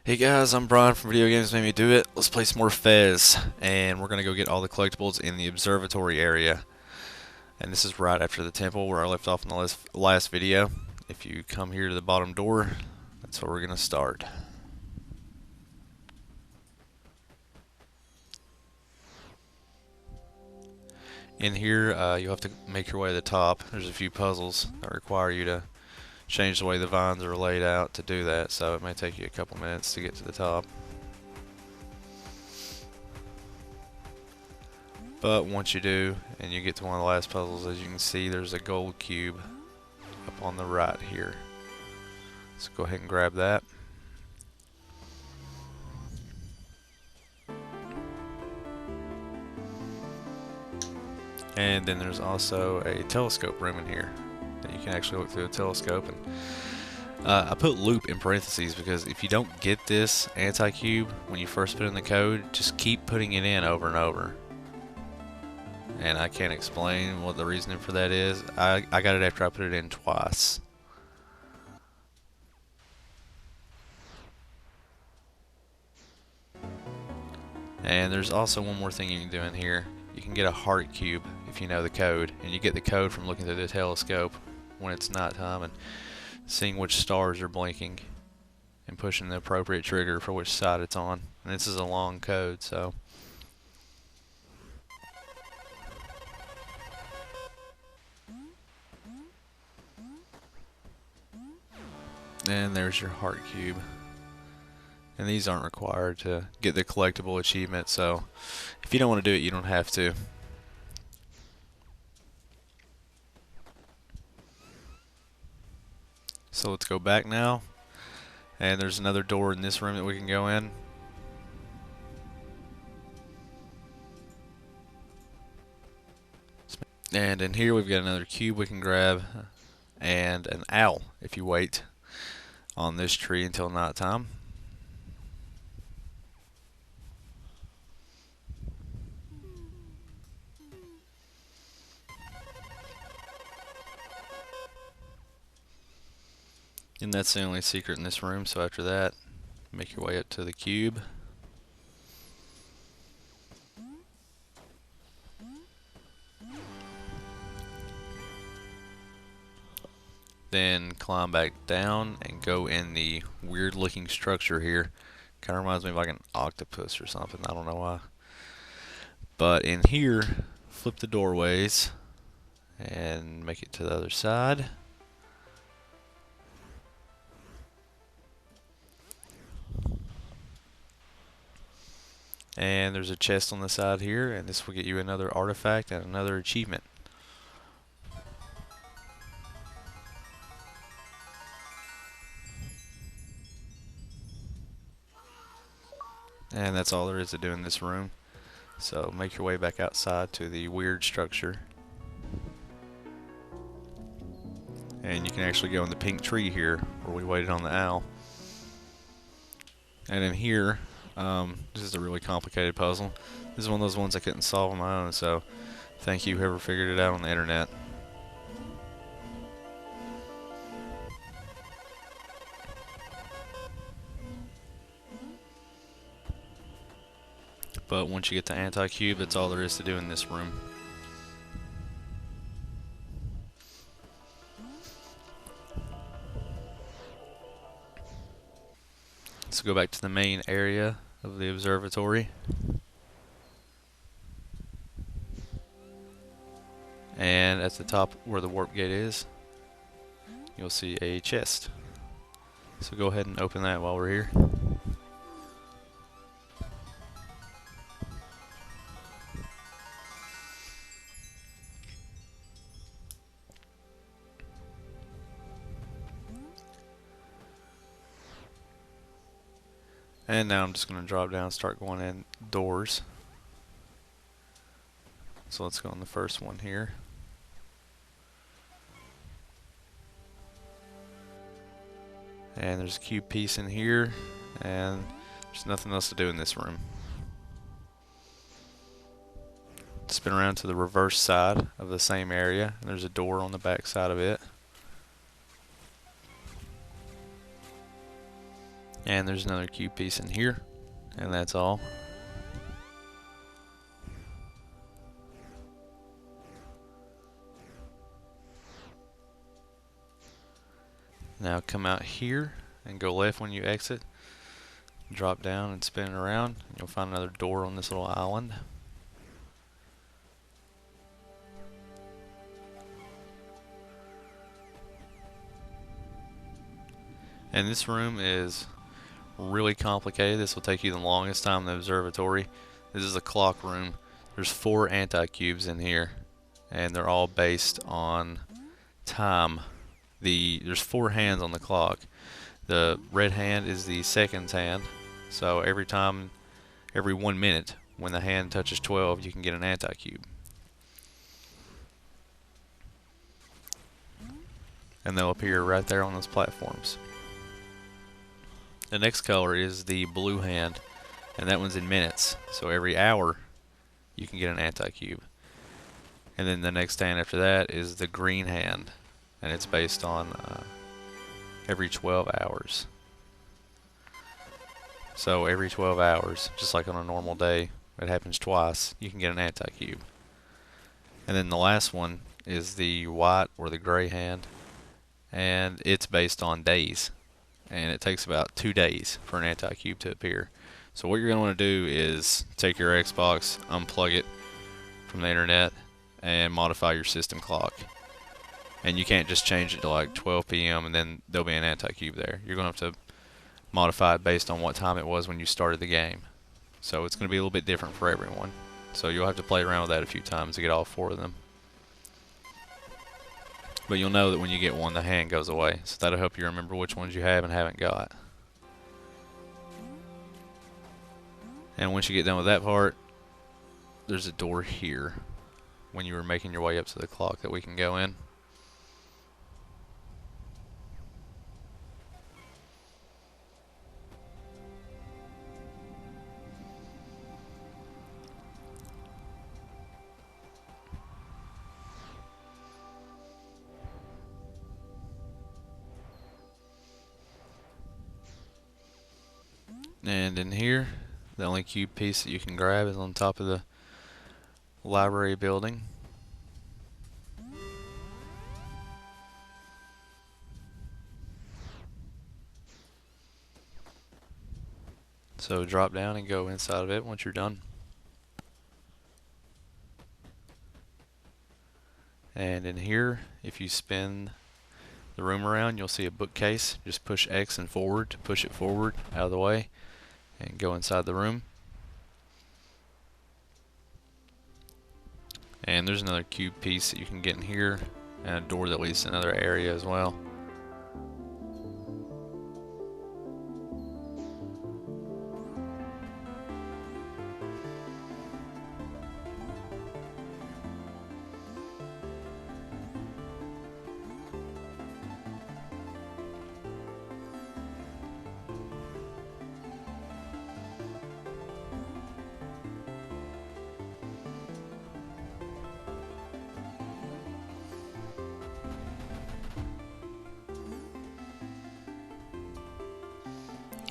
Hey guys, I'm Brian from Video Games Made Me Do It. Let's play some more Fez, and we're gonna go get all the collectibles in the observatory area. And this is right after the temple where I left off in the last video. If you come here to the bottom door, that's where we're gonna start. In here, you'll have to make your way to the top. There's a few puzzles that require you to change the way the vines are laid out to do that, so it may take you a couple minutes to get to the top. But once you do, and you get to one of the last puzzles, as you can see, there's a gold cube up on the right here. So go ahead and grab that. And then there's also a telescope room in here that you can actually look through a telescope. And I put loop in parentheses because if you don't get this anti-cube when you first put in the code, just keep putting it in over and over. And I can't explain what the reasoning for that is. I got it after I put it in twice. And there's also one more thing you can do in here. You can get a heart cube if you know the code, and you get the code from looking through the telescope when it's nighttime and seeing which stars are blinking and pushing the appropriate trigger for which side it's on. And this is a long code, so and there's your heart cube. And these aren't required to get the collectible achievement, so if you don't want to do it, you don't have to. So let's go back now. And there's another door in this room that we can go in. And in here we've got another cube we can grab, and an owl if you wait on this tree until nighttime. And that's the only secret in this room, so after that, make your way up to the cube. Then climb back down and go in the weird looking structure here. Kind of reminds me of like an octopus or something, I don't know why. But in here, flip the doorways and make it to the other side. And there's a chest on the side here, and this will get you another artifact and another achievement. And that's all there is to do in this room. So make your way back outside to the weird structure. And you can actually go in the pink tree here where we waited on the owl. And in here, this is a really complicated puzzle. This is one of those ones I couldn't solve on my own, so thank you whoever figured it out on the internet. But once you get the anti-cube, that's all there is to do in this room. Let's go back to the main area of the observatory. And at the top where the warp gate is, you'll see a chest. So go ahead and open that while we're here. And now I'm just going to drop down and start going in doors. So let's go on the first one here. And there's a cube piece in here, and there's nothing else to do in this room. Spin around to the reverse side of the same area, and there's a door on the back side of it. And there's another cube piece in here, and that's all. Now come out here and go left when you exit. Drop down and spin it around. You'll find another door on this little island. And this room is really complicated. This will take you the longest time in the observatory. This is a clock room. There's 4 anti-cubes in here, and they're all based on time. There's 4 hands on the clock. The red hand is the seconds hand, so every 1 minute when the hand touches 12, you can get an anti-cube. And they'll appear right there on those platforms. The next color is the blue hand, and that one's in minutes. So every hour you can get an anti-cube. And then the next hand after that is the green hand, and it's based on every 12 hours. So every 12 hours, just like on a normal day, it happens twice, you can get an anti-cube. And then the last one is the white or the gray hand, and it's based on days. And it takes about 2 days for an anti-cube to appear. So what you're going to want to do is take your Xbox, unplug it from the internet, and modify your system clock. And you can't just change it to like 12 p.m. and then there'll be an anti-cube there. You're going to have to modify it based on what time it was when you started the game. So it's going to be a little bit different for everyone. So you'll have to play around with that a few times to get all 4 of them. But you'll know that when you get one, the hand goes away. So that'll help you remember which ones you have and haven't got. And once you get done with that part, there's a door here when you were making your way up to the clock that we can go in. And in here, the only cube piece that you can grab is on top of the library building. So drop down and go inside of it once you're done. And in here, if you spin the room around, you'll see a bookcase. Just push X and forward to push it forward out of the way and go inside the room. And there's another cube piece that you can get in here, and a door that leads to another area as well.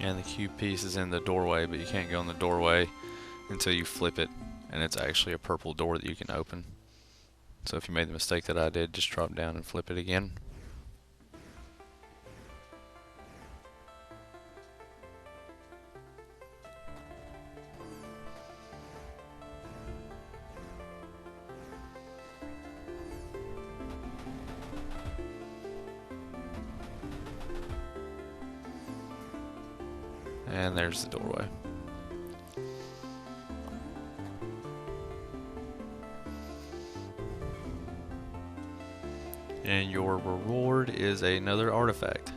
And the cube piece is in the doorway, but you can't go in the doorway until you flip it, and it's actually a purple door that you can open. So if you made the mistake that I did, just drop down and flip it again. And there's the doorway. And your reward is another artifact.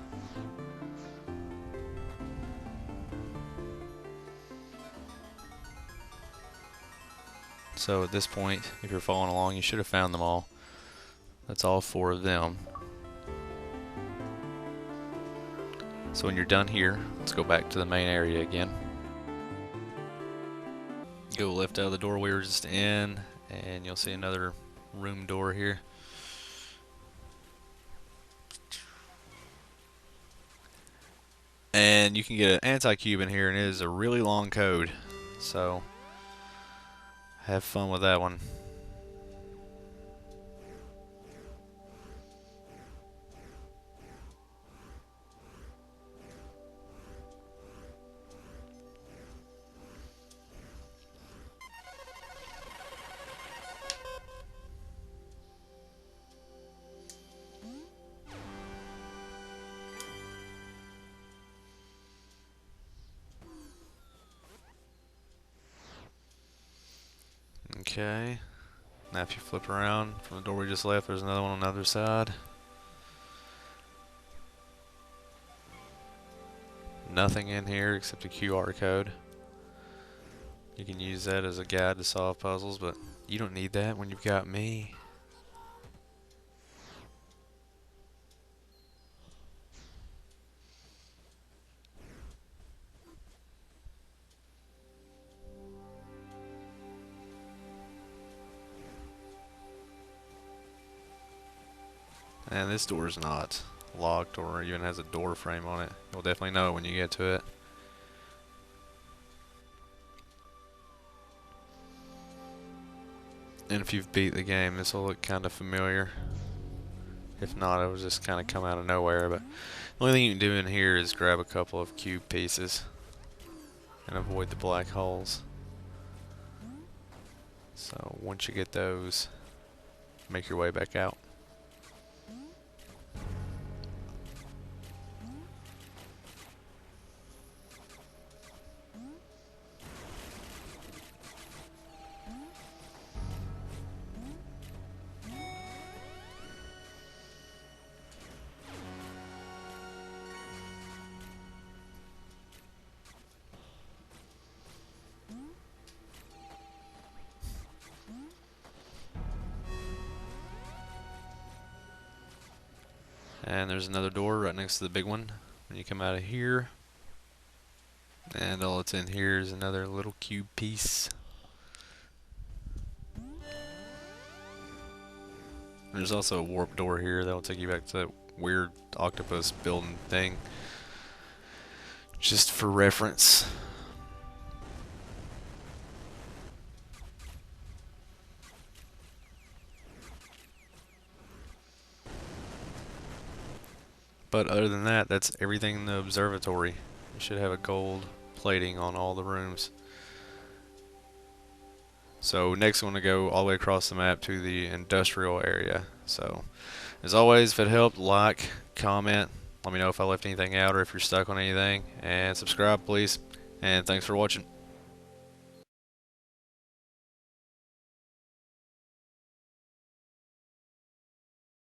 So at this point, if you're following along, you should have found them all. That's all 4 of them. So when you're done here, let's go back to the main area again. Go left out of the door we were just in, and you'll see another room door here. And you can get an anti-cube in here, and it is a really long code. So have fun with that one. Okay. Now if you flip around from the door we just left, there's another one on the other side. Nothing in here except a QR code. You can use that as a guide to solve puzzles, but you don't need that when you've got me. And this door is not locked or even has a door frame on it. You'll definitely know it when you get to it. And if you've beat the game, this will look kind of familiar. If not, it will just kind of come out of nowhere. But the only thing you can do in here is grab a couple of cube pieces and avoid the black holes. So once you get those, make your way back out. And there's another door right next to the big one when you come out of here. And all that's in here is another little cube piece. There's also a warp door here that'll take you back to that weird octopus building thing. Just for reference. But other than that, that's everything in the observatory. You should have a gold plating on all the rooms. So next I'm going to go all the way across the map to the industrial area. So as always, if it helped, like, comment, let me know if I left anything out or if you're stuck on anything, and subscribe please. And thanks for watching.